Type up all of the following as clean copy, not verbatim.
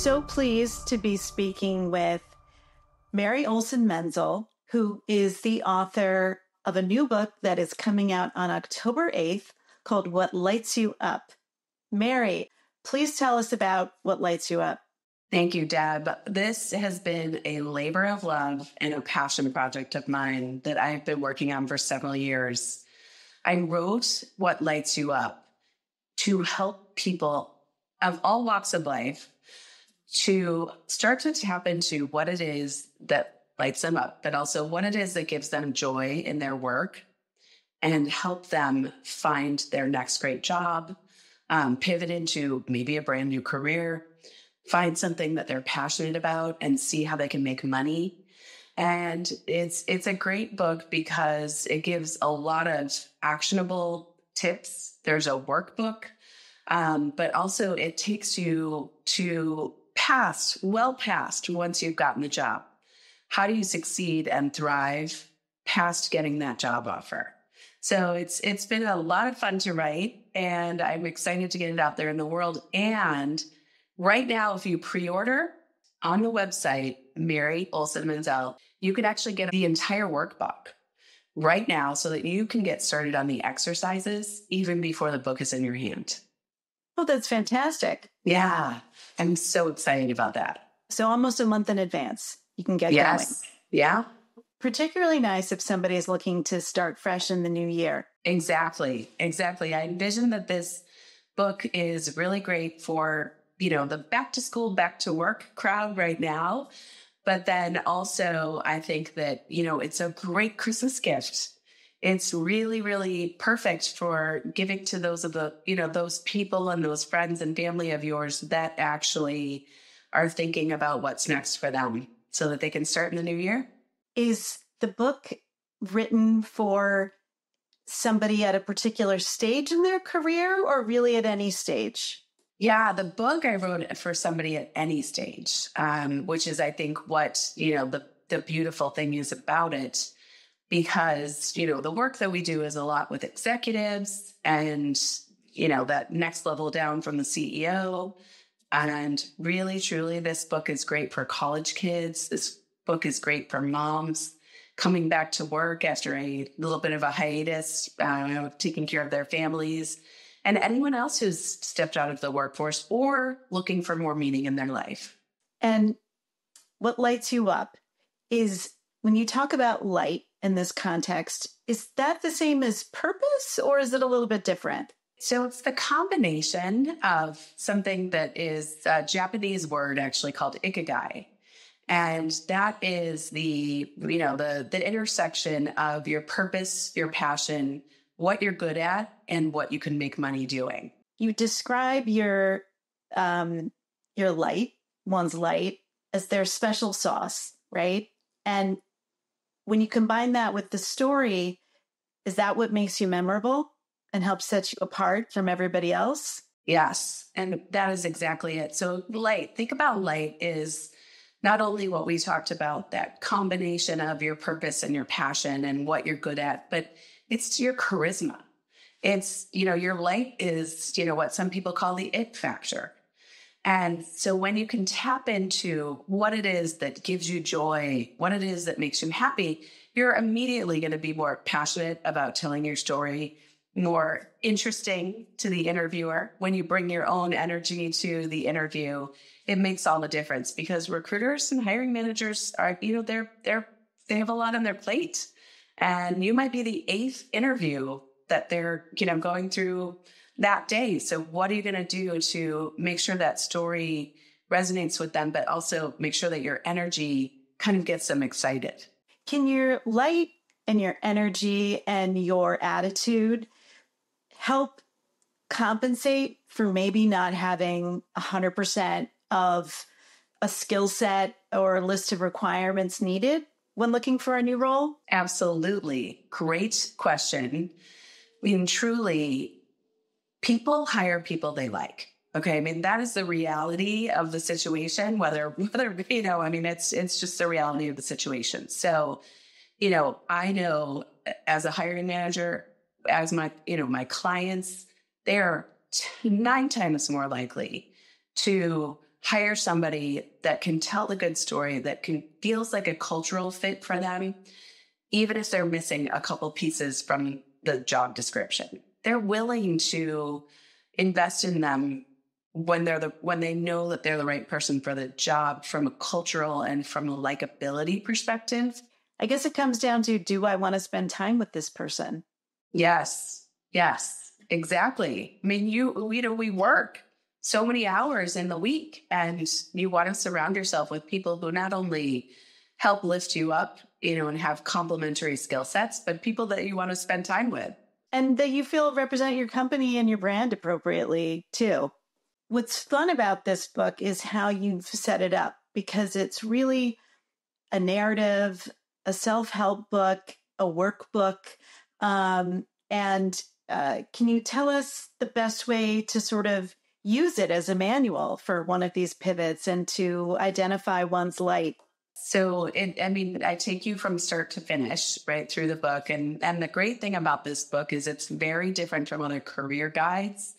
so pleased to be speaking with Mary Olson-Menzel, who is the author of a new book that is coming out on October 8th called What Lights You Up. Mary, please tell us about What Lights You Up. Thank you, Deb. This has been a labor of love and a passion project of mine that I've been working on for several years. I wrote What Lights You Up to help people of all walks of life to start to tap into what it is that lights them up, but also what it is that gives them joy in their work and help them find their next great job, pivot into maybe a brand new career, find something that they're passionate about and see how they can make money. And it's a great book because it gives a lot of actionable tips. There's a workbook, but also it takes you to well past once you've gotten the job. How do you succeed and thrive past getting that job offer? So it's been a lot of fun to write, and I'm excited to get it out there in the world. And right now, if you pre-order on the website, Mary Olson-Menzel, you can actually get the entire workbook right now so that you can get started on the exercises even before the book is in your hand. Oh, that's fantastic. Yeah, I'm so excited about that. So almost a month in advance, you can get going. Yeah. Particularly nice if somebody is looking to start fresh in the new year. Exactly. I envision that this book is really great for, the back to school, back to work crowd right now. But then also I think that, it's a great Christmas gift. It's really, really perfect for giving to those those people and those friends and family of yours that actually are thinking about what's next for them so that they can start in the new year. Is the book written for somebody at a particular stage in their career or really at any stage? Yeah, the book I wrote for somebody at any stage, which is, I think, what, the beautiful thing is about it. Because, the work that we do is a lot with executives and, that next level down from the CEO. And really, truly, this book is great for college kids. This book is great for moms coming back to work after a little bit of a hiatus, taking care of their families, and anyone else who's stepped out of the workforce or looking for more meaning in their life. And what lights you up is when you talk about light in this context, is that the same as purpose or is it a little bit different? So it's the combination of something that is a Japanese word actually called ikigai. And that is the intersection of your purpose, your passion, what you're good at, and what you can make money doing. You describe your light, one's light, as their special sauce, right? And when you combine that with the story, is that what makes you memorable and helps set you apart from everybody else? Yes, and that is exactly it. So light, think about light is not only what we talked about, that combination of your purpose and your passion and what you're good at, but it's your charisma. It's, your light is, what some people call the it factor. And so when you can tap into what it is that gives you joy, what it is that makes you happy, you're immediately going to be more passionate about telling your story, more interesting to the interviewer. When you bring your own energy to the interview, it makes all the difference because recruiters and hiring managers are, they have a lot on their plate, and you might be the 8th interview that they're, going through that day. So what are you going to do to make sure that story resonates with them, but also make sure that your energy kind of gets them excited? Can your light and your energy and your attitude help compensate for maybe not having 100% of a skill set or a list of requirements needed when looking for a new role? Absolutely. Great question. Truly, people hire people they like. Okay. That is the reality of the situation, whether, it's just the reality of the situation. So, I know as a hiring manager, as my clients, they're 9 times more likely to hire somebody that can tell the good story, that feels like a cultural fit for them, even if they're missing a couple pieces from the job description. They're willing to invest in them when they know that they're the right person for the job from a cultural and from a likability perspective. I guess it comes down to, do I want to spend time with this person? Yes, exactly. I mean, we work so many hours in the week, and you want to surround yourself with people who not only help lift you up, and have complementary skill sets, but people that you want to spend time with. And that you feel represent your company and your brand appropriately too. What's fun about this book is how you've set it up, because it's really a narrative, a self-help book, a workbook. And can you tell us the best way to sort of use it as a manual for one of these pivots and to identify one's light? So, I take you from start to finish, right, through the book. And the great thing about this book is it's very different from other career guides,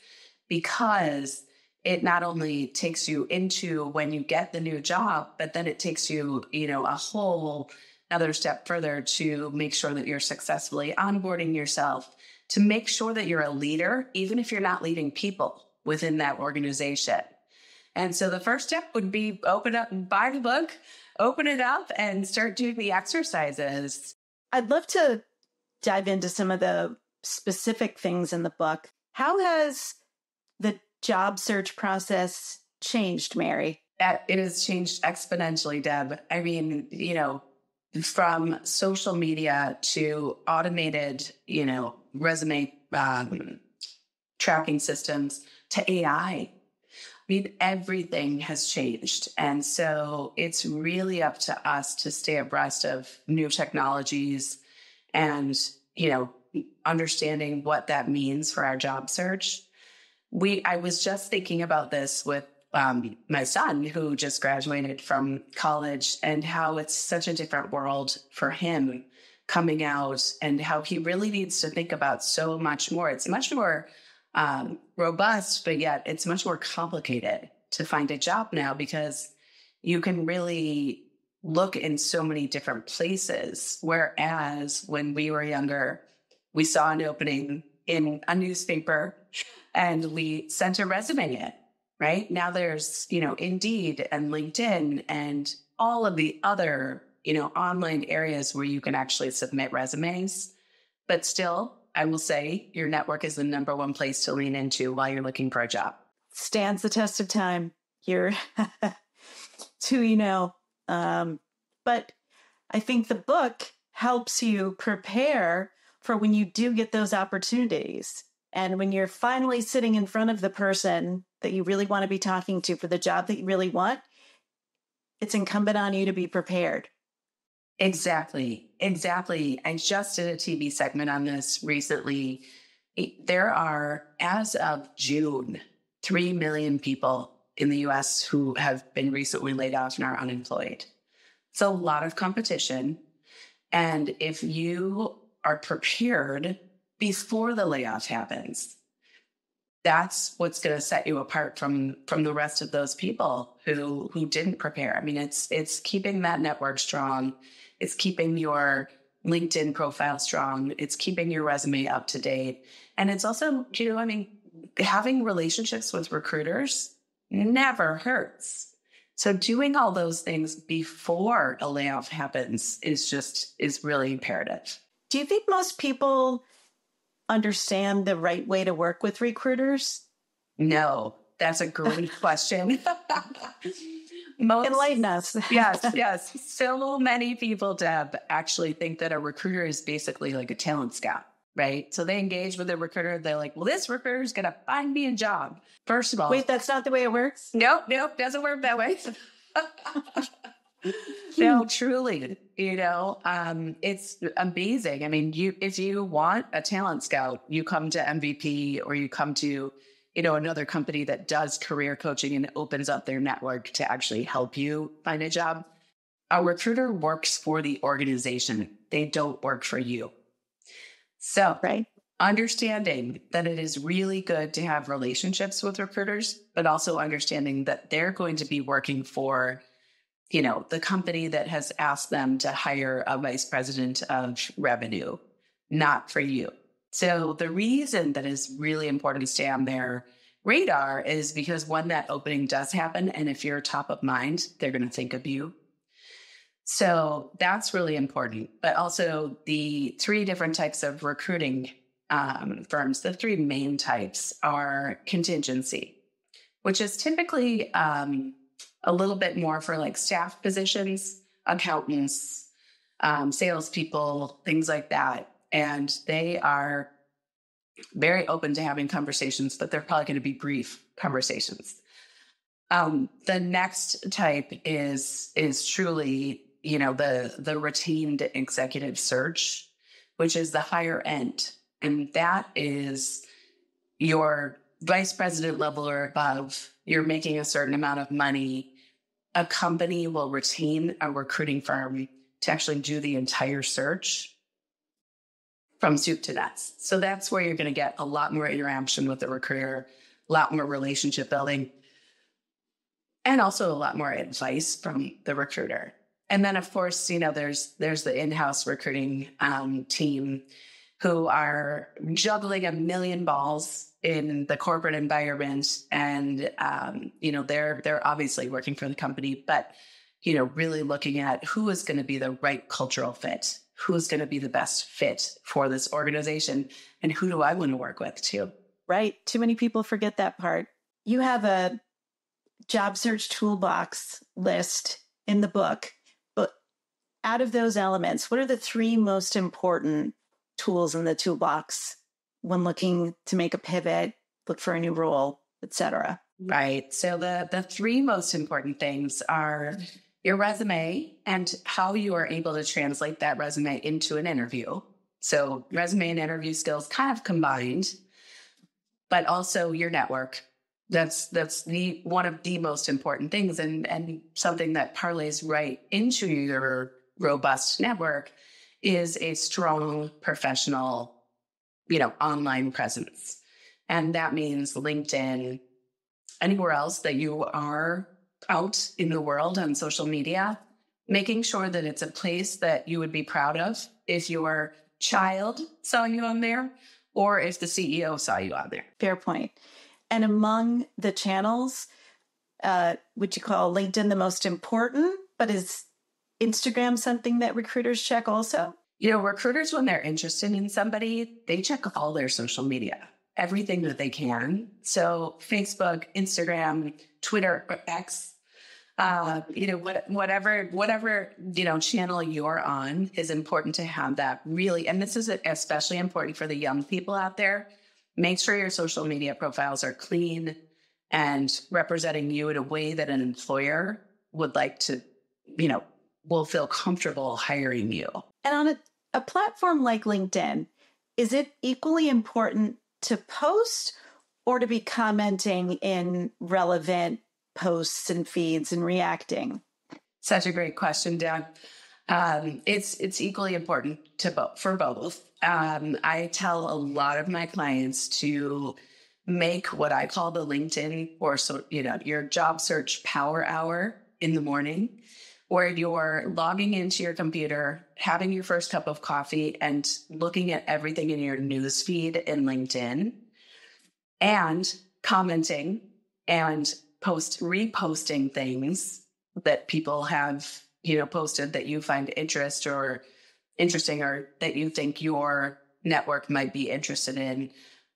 because it not only takes you into when you get the new job, but then it takes you, a whole another step further to make sure that you're successfully onboarding yourself, to make sure that you're a leader, even if you're not leading people within that organization. And so the first step would be open up and buy the book, open it up and start doing the exercises. I'd love to dive into some of the specific things in the book. How has the job search process changed, Mary? It has changed exponentially, Deb. I mean, from social media to automated, resume tracking systems to AI. I mean, everything has changed. And so it's really up to us to stay abreast of new technologies and, understanding what that means for our job search. I was just thinking about this with my son, who just graduated from college, and how it's such a different world for him coming out, and how he really needs to think about so much more. It's much more robust, but yet it's much more complicated to find a job now, because you can really look in so many different places. Whereas when we were younger, we saw an opening in a newspaper and we sent a resume in, right? Now there's, Indeed and LinkedIn and all of the other, online areas where you can actually submit resumes. But still, I will say your network is the number one place to lean into while you're looking for a job. Stands the test of time. You're it's who you know. But I think the book helps you prepare for when you do get those opportunities. And when you're finally sitting in front of the person that you really want to be talking to for the job that you really want, it's incumbent on you to be prepared. Exactly. I just did a TV segment on this recently. There are, as of June, 3 million people in the US who have been recently laid off and are unemployed. It's a lot of competition. And if you are prepared before the layoff happens, that's what's going to set you apart from the rest of those people who didn't prepare. I mean, it's keeping that network strong. It's keeping your LinkedIn profile strong. It's keeping your resume up to date. And it's also, having relationships with recruiters never hurts. So doing all those things before a layoff happens is really imperative. Do you think most people understand the right way to work with recruiters? No, that's a great question. Enlighten us. Yes. So many people, Deb, actually think that a recruiter is basically like a talent scout, right? So they engage with a recruiter. They're like, well, this recruiter is going to find me a job. First of all. Wait, that's not the way it works? Nope, doesn't work that way. No, truly, it's amazing. I mean, if you want a talent scout, you come to MVP, or you come to, another company that does career coaching and opens up their network to actually help you find a job. A recruiter works for the organization. They don't work for you. So right. understanding that it is really good to have relationships with recruiters, but also understanding that they're going to be working for, the company that has asked them to hire a vice president of revenue, not for you. So the reason that is really important to stay on their radar is because when that opening does happen, and if you're top of mind, they're going to think of you. So that's really important. But also the three different types of recruiting firms, the three main types are contingency, which is typically a little bit more for like staff positions, accountants, salespeople, things like that. And they are very open to having conversations, but they're probably going to be brief conversations. The next type is truly, the retained executive search, which is the higher end. And that is your vice president level or above. You're making a certain amount of money. A company will retain a recruiting firm to actually do the entire search from soup to nuts. So that's where you're going to get a lot more interaction with the recruiter, a lot more relationship building, and also a lot more advice from the recruiter. And then, of course, there's the in-house recruiting team who are juggling a million balls in the corporate environment. And, they're obviously working for the company, but, really looking at who is going to be the right cultural fit, who's going to be the best fit for this organization, and who do I want to work with too. Right. Too many people forget that part. You have a job search toolbox list in the book, but out of those elements, what are the three most important tools in the toolbox when looking to make a pivot, look for a new role, etc.? Right. So the three most important things are your resume and how you are able to translate that resume into an interview. So resume and interview skills kind of combined, but also your network. That's one of the most important things, and something that parlays right into your robust network is a strong professional, online presence. And that means LinkedIn, anywhere else that you are out in the world on social media, making sure that it's a place that you would be proud of if your child saw you on there or if the CEO saw you on there. Fair point. And among the channels, would you call LinkedIn the most important, but is Instagram something that recruiters check also? Recruiters, when they're interested in somebody, they check all their social media, everything that they can. So Facebook, Instagram, Twitter, X, whatever, channel you're on is important to have that really. And this is especially important for the young people out there. Make sure your social media profiles are clean and representing you in a way that an employer would like to, will feel comfortable hiring you. And on a platform like LinkedIn, is it equally important to post or to be commenting in relevant posts and feeds and reacting? Such a great question, Deb. It's equally important for both. I tell a lot of my clients to make what I call the LinkedIn or your job search power hour in the morning, where you're logging into your computer, having your first cup of coffee, and looking at everything in your news feed in LinkedIn, and commenting and reposting things that people have posted that you find interesting or that you think your network might be interested in.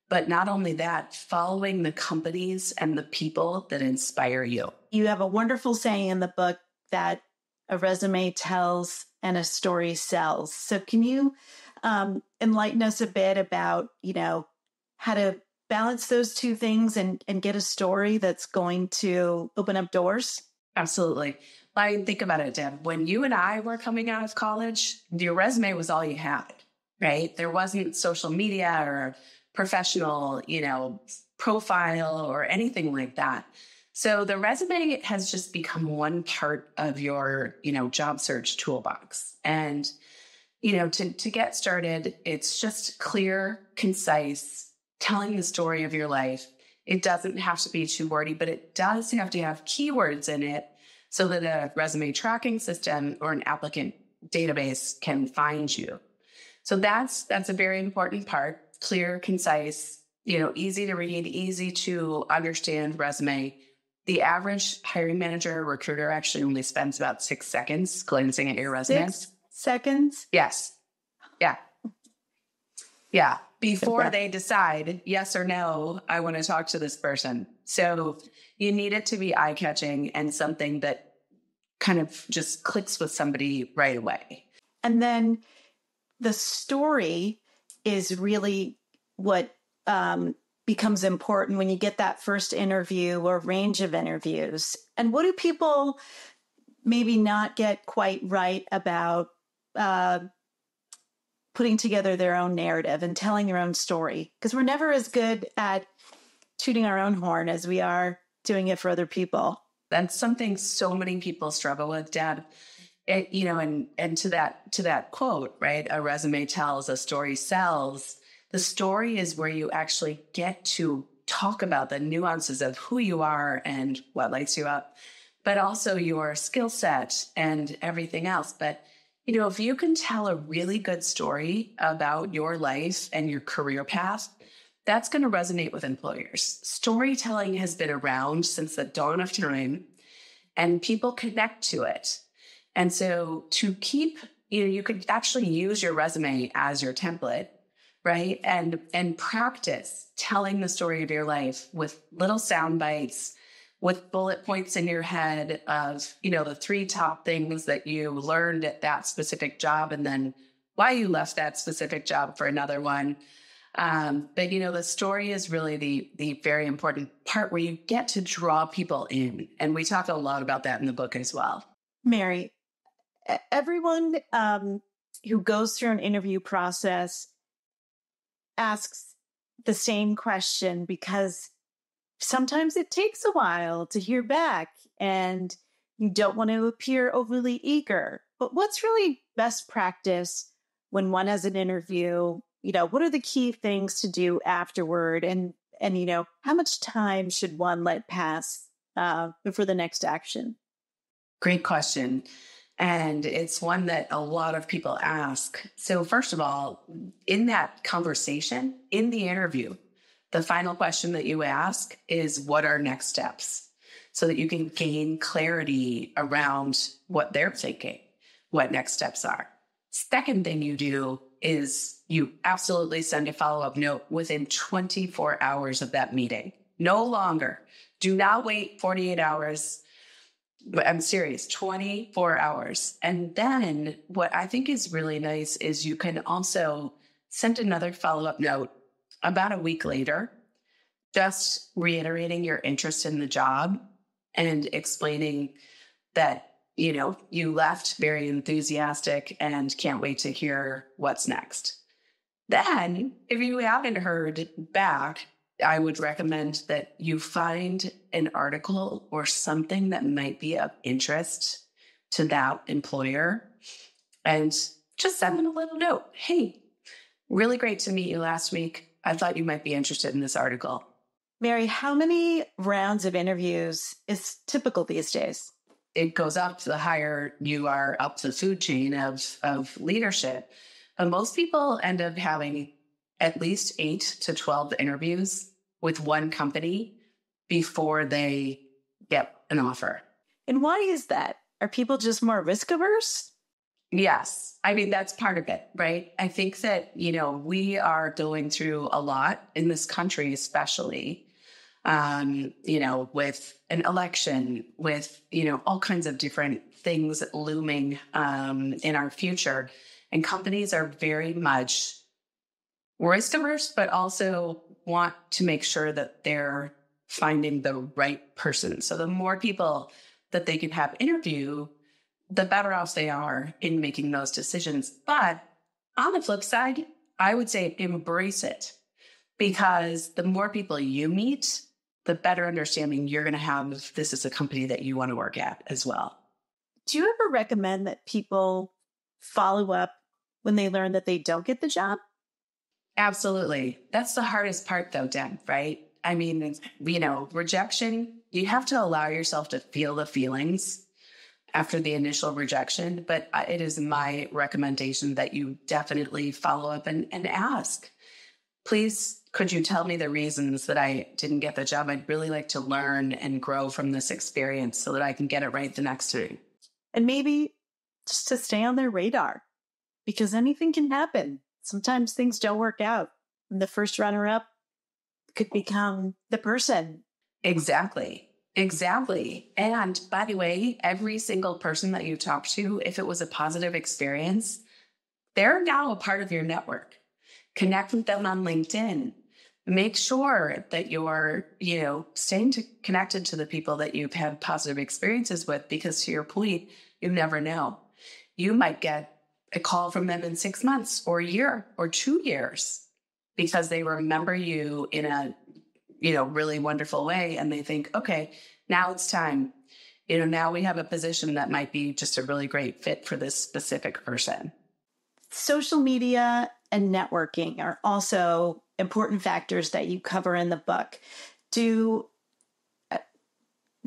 But not only that, following the companies and the people that inspire you. You have a wonderful saying in the book that a resume tells and a story sells. So can you enlighten us a bit about, how to balance those two things and get a story that's going to open up doors? Absolutely. Think about it, Deb. When you and I were coming out of college, your resume was all you had, right? There wasn't social media or professional, profile or anything like that. So the resume has just become one part of your, job search toolbox. And, to get started, it's just clear, concise, telling the story of your life. It doesn't have to be too wordy, but it does have to have keywords in it so that a resume tracking system or an applicant database can find you. So that's a very important part. Clear, concise, easy to read, easy to understand resume. The average hiring manager or recruiter actually only spends about 6 seconds glancing at your resume. 6 seconds? Yes. Yeah. Yeah. Before they decide yes or no, I want to talk to this person. So you need it to be eye-catching and something that kind of just clicks with somebody right away. And then the story is really what becomes important when you get that first interview or range of interviews. And what do people maybe not get quite right about putting together their own narrative and telling their own story? Because we're never as good at tooting our own horn as we are doing it for other people. That's something so many people struggle with, Deb. And to that quote, right? A resume tells, a story sells. The story is where you actually get to talk about the nuances of who you are and what lights you up, but also your skill set and everything else. But, if you can tell a really good story about your life and your career path, that's going to resonate with employers. Storytelling has been around since the dawn of time, and people connect to it. And so to keep, you could actually use your resume as your template, right? And practice telling the story of your life with little sound bites, with bullet points in your head of, the 3 top things that you learned at that specific job, and then why you left that specific job for another one. But the story is really the very important part where you get to draw people in. And we talk a lot about that in the book as well. Mary, everyone who goes through an interview process asks the same question, because sometimes it takes a while to hear back and you don't want to appear overly eager. But what's really best practice when one has an interview? What are the key things to do afterward? And how much time should one let pass before the next action? Great question. And it's one that a lot of people ask. So first of all, in that conversation, in the interview, the final question that you ask is, what are next steps? So that you can gain clarity around what they're thinking, what next steps are. Second thing you do is you absolutely send a follow-up note within 24 hours of that meeting. No longer. Do not wait 48 hours. But I'm serious, 24 hours. And then what I think is really nice is you can also send another follow-up note about a week later, just reiterating your interest in the job and explaining that, you left very enthusiastic and can't wait to hear what's next. Then, if you haven't heard back, I would recommend that you find an article or something that might be of interest to that employer and just send them a little note. Hey, really great to meet you last week. I thought you might be interested in this article. Mary, how many rounds of interviews is typical these days? It goes up the higher you are up the food chain of leadership. But most people end up having at least 8 to 12 interviews with one company before they get an offer. And why is that? Are people just more risk averse? Yes. I mean, that's part of it, right? I think that, we are going through a lot in this country, especially, with an election, with, all kinds of different things looming in our future. And companies are very much risk averse, but also want to make sure that they're finding the right person. So the more people that they can have interview, the better off they are in making those decisions. But on the flip side, I would say embrace it, because the more people you meet, the better understanding you're going to have if this is a company that you want to work at as well. Do you ever recommend that people follow up when they learn that they don't get the job? Absolutely. That's the hardest part though, Deb, right? I mean, rejection, you have to allow yourself to feel the feelings after the initial rejection, but it is my recommendation that you definitely follow up and ask, please, could you tell me the reasons that I didn't get the job? I'd really like to learn and grow from this experience so that I can get it right the next time. And maybe just to stay on their radar, because anything can happen. Sometimes things don't work out. And the first runner-up could become the person. Exactly. And by the way, every single person that you talk to, if it was a positive experience, they're now a part of your network. Connect with them on LinkedIn. Make sure that you're, staying connected to the people that you've had positive experiences with, because to your point, you never know. You might get a call from them in 6 months or a year or 2 years because they remember you in a, really wonderful way. And they think, okay, now it's time. Now we have a position that might be just a really great fit for this specific person. Social media and networking are also important factors that you cover in the book.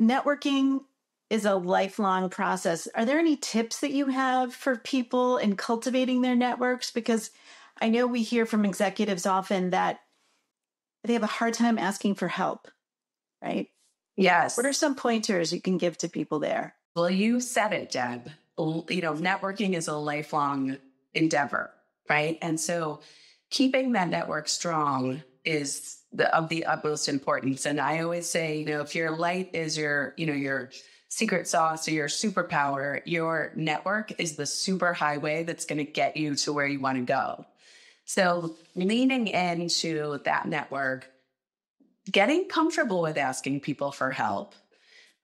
Networking is a lifelong process. Are there any tips that you have for people in cultivating their networks? Because I know we hear from executives often that they have a hard time asking for help, right? Yes. What are some pointers you can give to people there? Well, you said it, Deb. Networking is a lifelong endeavor, right? And so keeping that network strong is of the utmost importance. And I always say, if your light is your secret sauce or your superpower, your network is the super highway that's going to get you to where you want to go. So leaning into that network, getting comfortable with asking people for help.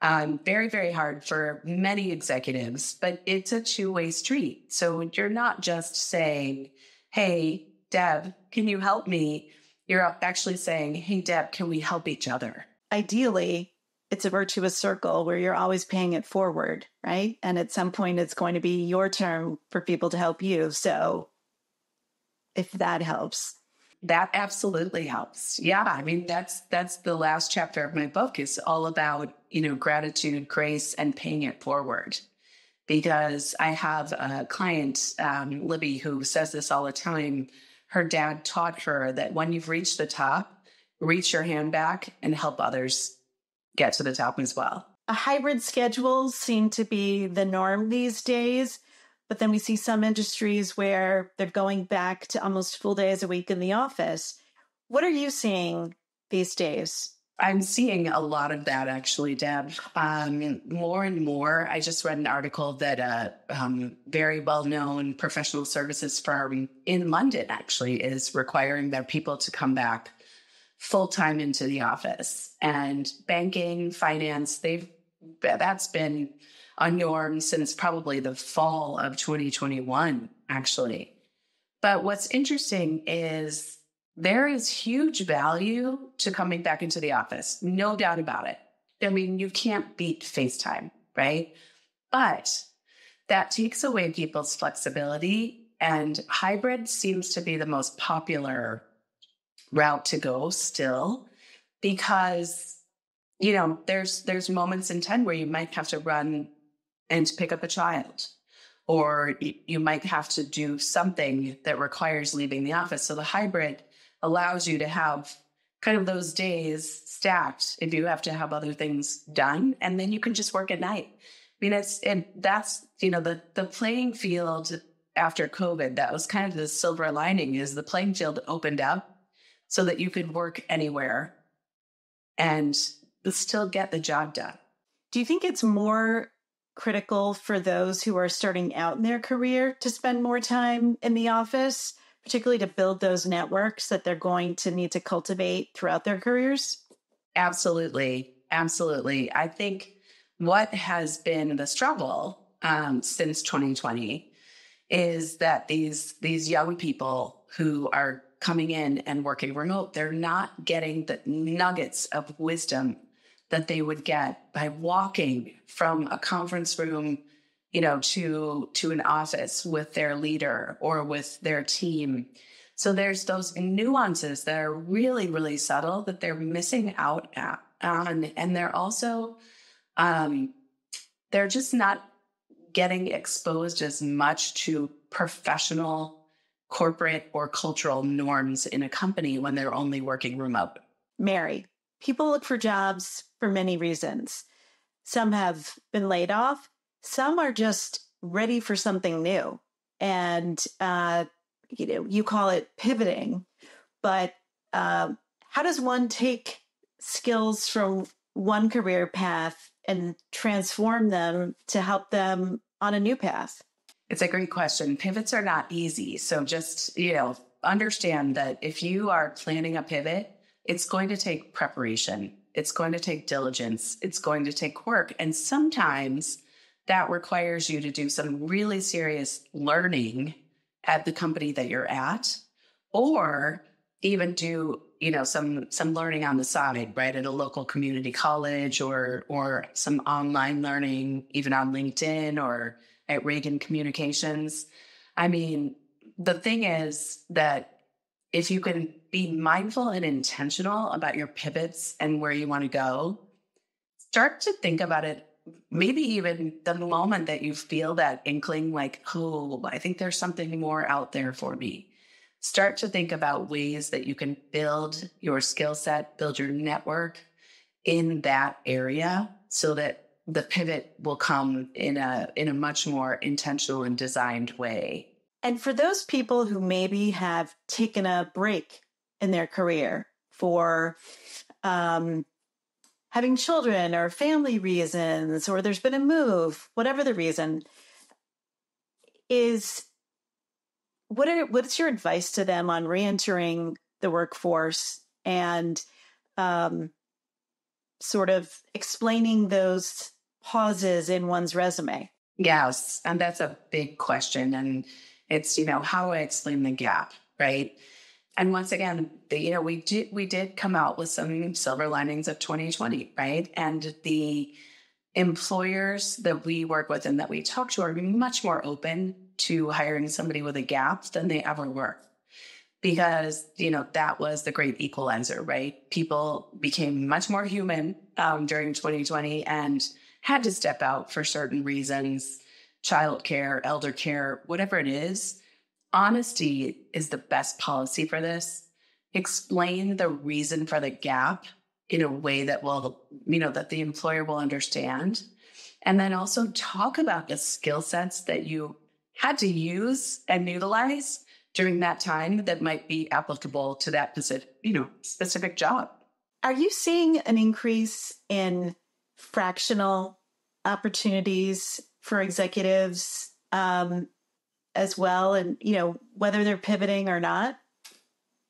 Very, very hard for many executives, but it's a two-way street. So you're not just saying, hey, Deb, can you help me? You're actually saying, hey, Deb, can we help each other? Ideally, it's a virtuous circle where you're always paying it forward, right? And at some point, it's going to be your turn for people to help you. So if that helps. That absolutely helps. Yeah. I mean, that's the last chapter of my book is all about, gratitude, grace, and paying it forward. Because I have a client, Libby, who says this all the time. Her dad taught her that when you've reached the top, reach your hand back and help others get to the top as well. A hybrid schedule seem to be the norm these days, but then we see some industries where they're going back to almost full days a week in the office. What are you seeing these days? I'm seeing a lot of that, actually, Deb. More and more. I just read an article that a very well-known professional services firm in London actually is requiring their people to come back full-time into the office. And banking, finance, that's been a norm since probably the fall of 2021, actually. But what's interesting is there is huge value to coming back into the office. No doubt about it. I mean, you can't beat FaceTime, right? But that takes away people's flexibility, and hybrid seems to be the most popular route to go still, because, there's moments in time where you might have to run and pick up a child, or you might have to do something that requires leaving the office. So the hybrid allows you to have kind of those days stacked if you have to have other things done, and then you can just work at night. I mean, that's the playing field after COVID. That was kind of the silver lining, is the playing field opened up so that you could work anywhere and still get the job done. Do you think it's more critical for those who are starting out in their career to spend more time in the office, particularly to build those networks that they're going to need to cultivate throughout their careers? Absolutely. I think what has been the struggle since 2020 is that these young people who are coming in and working remote, they're not getting the nuggets of wisdom that they would get by walking from a conference room, to an office with their leader or with their team. So there's those nuances that are really, really subtle that they're missing out on. And they're also, they're just not getting exposed as much to professional, corporate, or cultural norms in a company when they're only working remote. Mary, people look for jobs for many reasons. Some have been laid off. Some are just ready for something new. And, you call it pivoting, but how does one take skills from one career path and transform them to help them on a new path? It's a great question. Pivots are not easy. So just, understand that if you are planning a pivot, it's going to take preparation. It's going to take diligence. It's going to take work. And sometimes that requires you to do some really serious learning at the company that you're at, or even do, some learning on the side, right? At a local community college or some online learning, even on LinkedIn or at Reagan Communications. I mean, the thing is that if you can be mindful and intentional about your pivots and where you want to go, start to think about it. Maybe even the moment that you feel that inkling, like, oh, I think there's something more out there for me. Start to think about ways that you can build your skill set, build your network in that area so that the pivot will come in a much more intentional and designed way. And for those people who maybe have taken a break in their career for having children or family reasons, or there's been a move, whatever the reason, what's your advice to them on reentering the workforce and sort of explaining those pauses in one's resume? Yes, and that's a big question. And it's, how do I explain the gap, right? And once again, we did come out with some silver linings of 2020, right? And the employers that we work with and that we talk to are much more open to hiring somebody with a gap than they ever were. Because, that was the great equalizer, right? People became much more human during 2020 and had to step out for certain reasons, childcare, elder care, whatever it is. Honesty is the best policy for this. Explain the reason for the gap in a way that will, that the employer will understand. And then also talk about the skill sets that you had to use and utilize during that time that might be applicable to that specific job. Are you seeing an increase in fractional opportunities for executives as well? And, whether they're pivoting or not?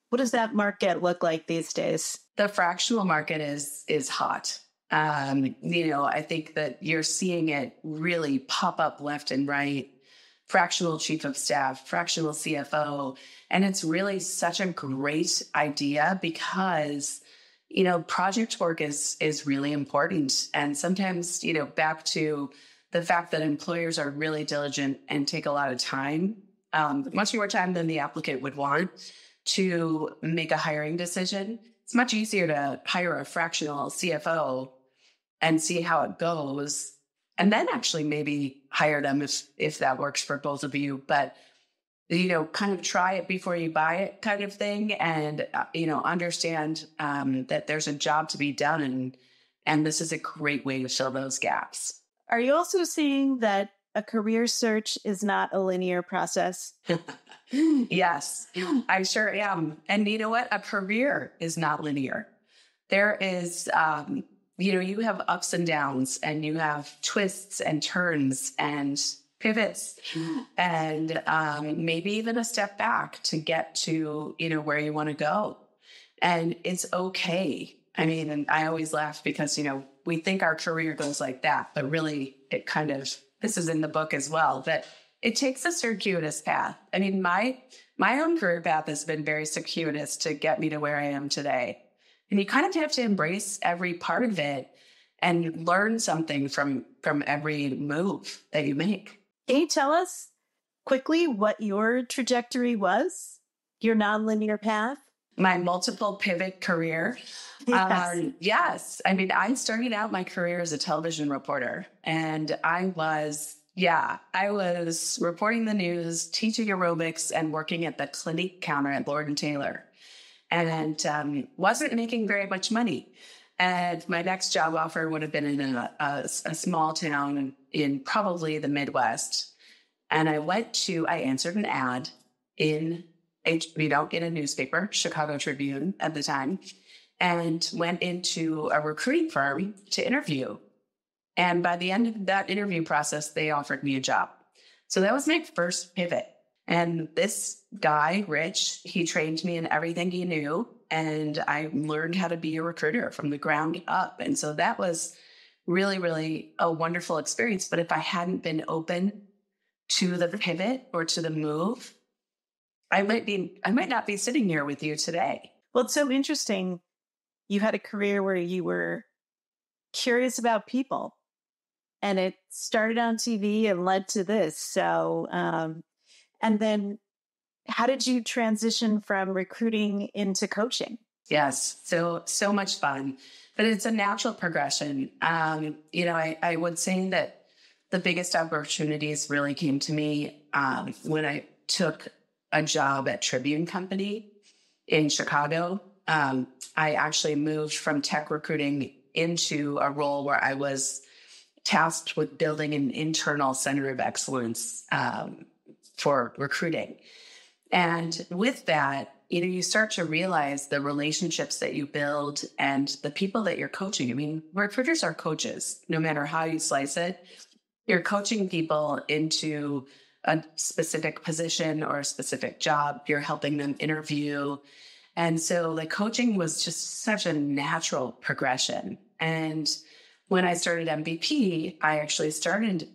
What does that market look like these days? The fractional market is hot. I think that you're seeing it really pop up left and right. Fractional chief of staff, fractional CFO. And it's really such a great idea because, project work is really important. And sometimes, back to the fact that employers are really diligent and take a lot of time, much more time than the applicant would want to make a hiring decision. It's much easier to hire a fractional CFO and see how it goes, and then actually maybe hire them if that works for both of you. But, kind of try it before you buy it kind of thing. And, understand that there's a job to be done. And this is a great way to fill those gaps. Are you also seeing that a career search is not a linear process? Yes, I sure am. And you know what? A career is not linear. There is, you have ups and downs, and you have twists and turns and pivots, and maybe even a step back to get to, where you want to go. And it's okay. I mean, and I always laugh because, we think our career goes like that, but really it kind of, this is in the book as well, that it takes a circuitous path. I mean, my own career path has been very circuitous to get me to where I am today. And you kind of have to embrace every part of it and learn something from every move that you make. Can you tell us quickly what your trajectory was, your nonlinear path? My multiple pivot career. Yes. Yes. I mean, I started out my career as a television reporter, and I was reporting the news, teaching aerobics, and working at the clinique counter at Lord and Taylor, and wasn't making very much money. And my next job offer would have been in a small town in probably the Midwest. And I answered an ad in a newspaper, Chicago Tribune at the time, and went into a recruiting firm to interview. And by the end of that interview process, they offered me a job. So that was my first pivot. And this guy, Rich, he trained me in everything he knew. And I learned how to be a recruiter from the ground up. And so that was really, really a wonderful experience. But if I hadn't been open to the pivot or to the move, I might not be sitting here with you today. Well, it's so interesting. You had a career where you were curious about people, and it started on TV and led to this. So, and then how did you transition from recruiting into coaching? Yes. So much fun, but it's a natural progression. I would say that the biggest opportunities really came to me when I took a job at Tribune Company in Chicago. I actually moved from tech recruiting into a role where I was tasked with building an internal center of excellence for recruiting. And with that, you start to realize the relationships that you build and the people that you're coaching. I mean, recruiters are coaches, no matter how you slice it. You're coaching people into a specific position or a specific job. You're helping them interview. And so coaching was just such a natural progression. And when I started MVP, I actually started,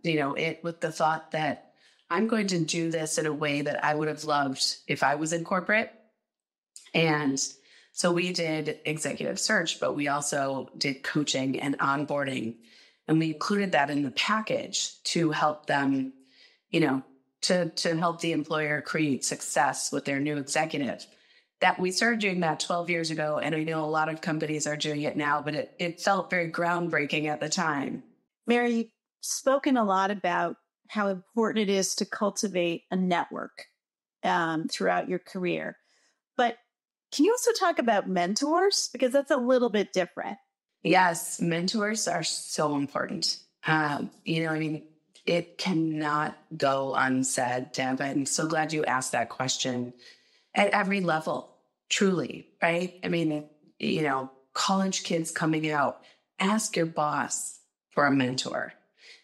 it with the thought that I'm going to do this in a way that I would have loved if I was in corporate. And so we did executive search, but we also did coaching and onboarding. And we included that in the package to help them, to help the employer create success with their new executive. That we started doing that 12 years ago. And I know a lot of companies are doing it now, but it felt very groundbreaking at the time. Mary, you've spoken a lot about how important it is to cultivate a network throughout your career. But can you also talk about mentors? Because that's a little bit different. Yes, mentors are so important. It cannot go unsaid, Deb. I'm so glad you asked that question. At every level, truly, right? I mean, college kids coming out, ask your boss for a mentor,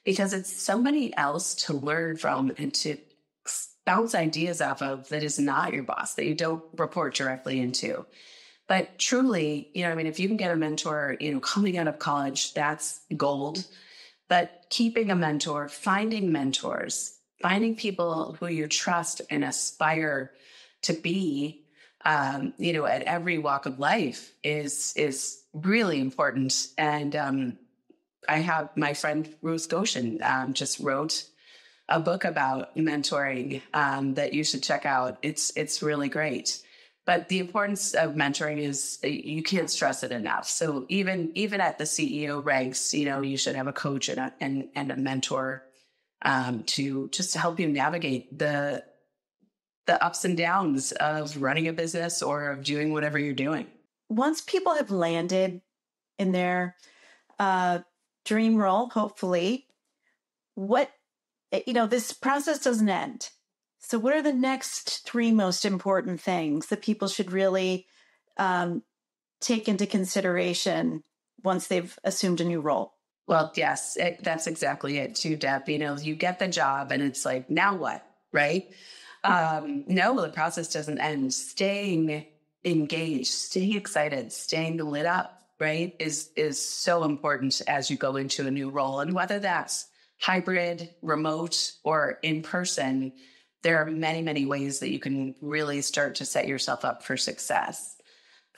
because it's somebody else to learn from and to bounce ideas off of that is not your boss, that you don't report directly into. But truly, if you can get a mentor, coming out of college, that's gold. But keeping a mentor, finding mentors, finding people who you trust and aspire to be, at every walk of life is really important. And I have my friend Ruth Goshen just wrote a book about mentoring that you should check out. It's really great. But the importance of mentoring is you can't stress it enough. So even at the CEO ranks, you should have a coach and a mentor to help you navigate the ups and downs of running a business or of doing whatever you're doing. Once people have landed in their dream role, hopefully, this process doesn't end. So what are the next 3 most important things that people should really take into consideration once they've assumed a new role? Well, yes, that's exactly it too, Deb. You get the job and it's like, now what, right? No, the process doesn't end. Staying engaged, staying excited, staying lit up, right, is so important as you go into a new role. And whether that's hybrid, remote, or in person, there are many, many ways that you can really start to set yourself up for success.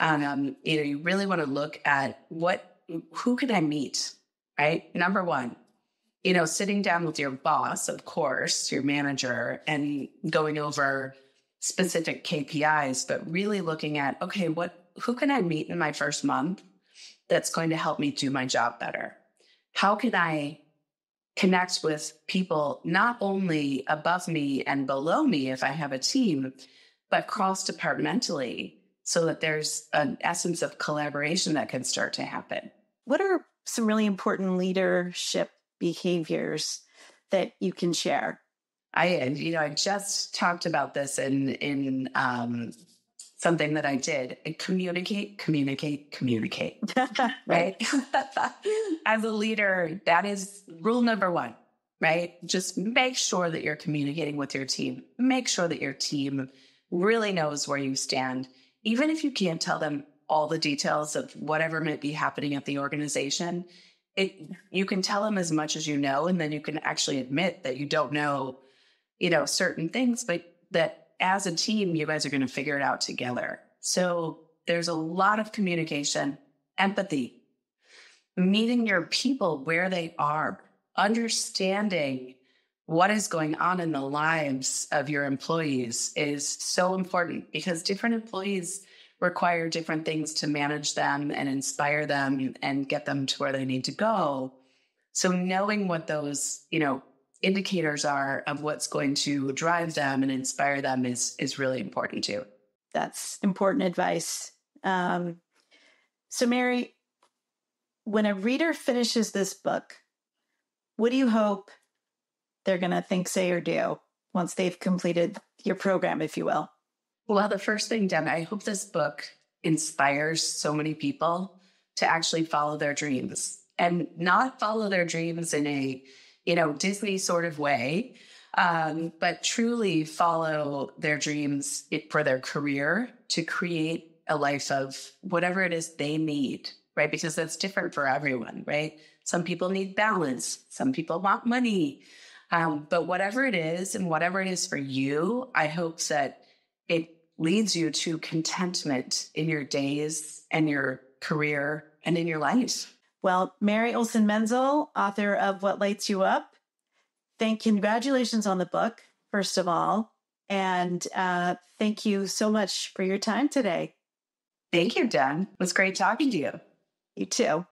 You really want to look at what who can I meet? Right? Number one, sitting down with your boss, of course, your manager, and going over specific KPIs, but really looking at, okay, who can I meet in my first month that's going to help me do my job better? How can I connect with people not only above me and below me if I have a team, but cross-departmentally so that there's an essence of collaboration that can start to happen? What are some really important leadership behaviors that you can share? I just talked about this in something that I did. Communicate, communicate, communicate. Right? As a leader, that is rule number one, right? Just make sure that you're communicating with your team. Make sure that your team really knows where you stand. Even if you can't tell them all the details of whatever might be happening at the organization, you can tell them as much as you know, and then you can actually admit that you don't know, certain things, but that as a team, you guys are going to figure it out together. So there's a lot of communication, empathy, meeting your people where they are, understanding what is going on in the lives of your employees is so important, because different employees require different things to manage them and inspire them and get them to where they need to go. So knowing what those, indicators are of what's going to drive them and inspire them is really important too. That's important advice. So Mary, when a reader finishes this book, what do you hope they're going to think, say, or do once they've completed your program, if you will? Well, the first thing, Deb, I hope this book inspires so many people to actually follow their dreams, and not follow their dreams in a, Disney sort of way, but truly follow their dreams for their career to create a life of whatever it is they need, right? Because that's different for everyone, right? Some people need balance. Some people want money. But whatever it is and whatever it is for you, I hope that it leads you to contentment in your days and your career and in your life. Well, Mary Olson-Menzel, author of What Lights You Up, congratulations on the book, first of all. And thank you so much for your time today. Thank you, Deb. It was great talking to you. You too.